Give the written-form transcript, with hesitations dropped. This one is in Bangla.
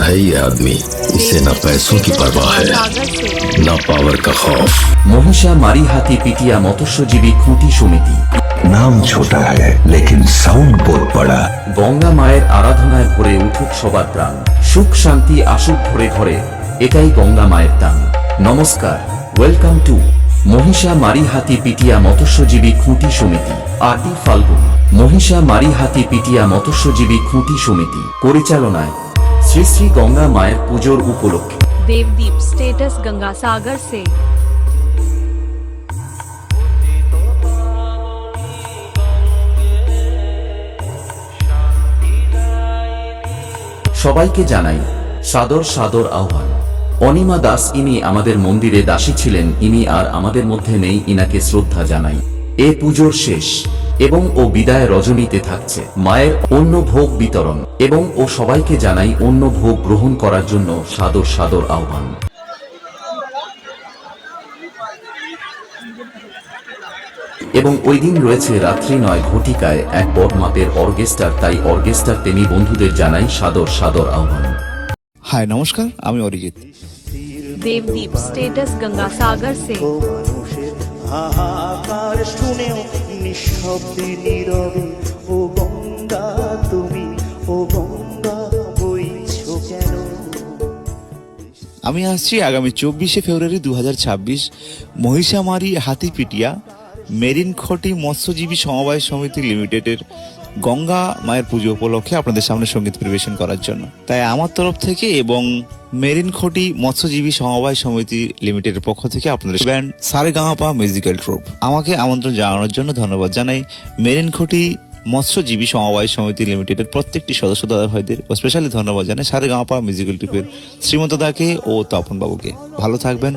है ये आदमी, इसे न पैसों की परवाह है न पावर का खौफ। মহিষা মারি হাতি পিটিয়া মৎস্যজীবী খুঁটি সমিতি। नाम छोटा है लेकिन साउंड बहुत बड़ा। গঙ্গা মায়ের আরাধনায় ভরে উঠুক সবার প্রাণ, সুখ শান্তি আসুক ঘরে ঘরে, এটাই গঙ্গা মায়ের দান। নমস্কার, ওয়েলকাম টু মহিষা মারি হাতি পিটিয়া মৎস্যজীবী খুঁটি সমিতি। 8 ফাল্গুন মহিষা মারি হাতি পিটিয়া মৎস্যজীবী খুঁটি সমিতি পরিচালনায় শ্রী শ্রী গঙ্গা মায়ের পুজোর উপলক্ষে देवदीप स्टेटस गंगा सागर से। সবাইকে জানাই সাদর সাদর আহ্বান। অনিমা দাস, ইনি আমাদের মন্দিরে দাসী ছিলেন, ইনি আর আমাদের মধ্যে নেই, ইনাকে শ্রদ্ধা জানাই। এ পুজোর শেষ এবং ও বিদায় রজনীতে থাকছে মায়ের অন্ন ভোগ বিতরণ, এবং ও সবাইকে জানাই অন্ন ভোগ গ্রহণ করার জন্য সাদর সাদর আহ্বান। এবং ওই দিন রয়েছে রাত্রি 9 ঘটিকায় এক বড় মাপের অর্কেস্ট্রার, তাই অর্কেস্ট্রার প্রেমী বন্ধুদের জানাই সাদর সাদর আহ্বান। হাই নমস্কার, আমি অরিজিৎ। देवदीप स्टेटस गंगा सागर से। মানুষের হাহাকার শুনেও নিঃশব্দে নীরবে ও গঙ্গা তুমি, ও গঙ্গা বইছো কেন? আমি আসছি আগামী 24শে ফেব্রুয়ারি 2026 মহিষামারি হাতিপিটিয়া মেরিন খটি মৎস্যজীবী সমবায় সমিতি লিমিটেডের গঙ্গা মায়ের পুজো উপলক্ষে আপনাদের সামনে সঙ্গীত পরিবেশন করার জন্য। তাই আমার তরফ থেকে এবং মেরিন খটি মৎস্যজীবী সমবায় সমিতি লিমিটেডের পক্ষ থেকে আপনাদের ব্যান্ড সারেগামাপা মিউজিক্যাল ট্রুপ আমাকে আমন্ত্রণ জানানোর জন্য ধন্যবাদ জানাই। মেরিন খটি মৎস্যজীবী সমবায় সমিতি লিমিটেডের প্রত্যেকটি সদস্য দাদা ভাইদের ও স্পেশালি ধন্যবাদ জানাই সারেগামাপা মিউজিক্যাল ট্রুপের শ্রীমন্ত দাকে ও তপন বাবুকে। ভালো থাকবেন।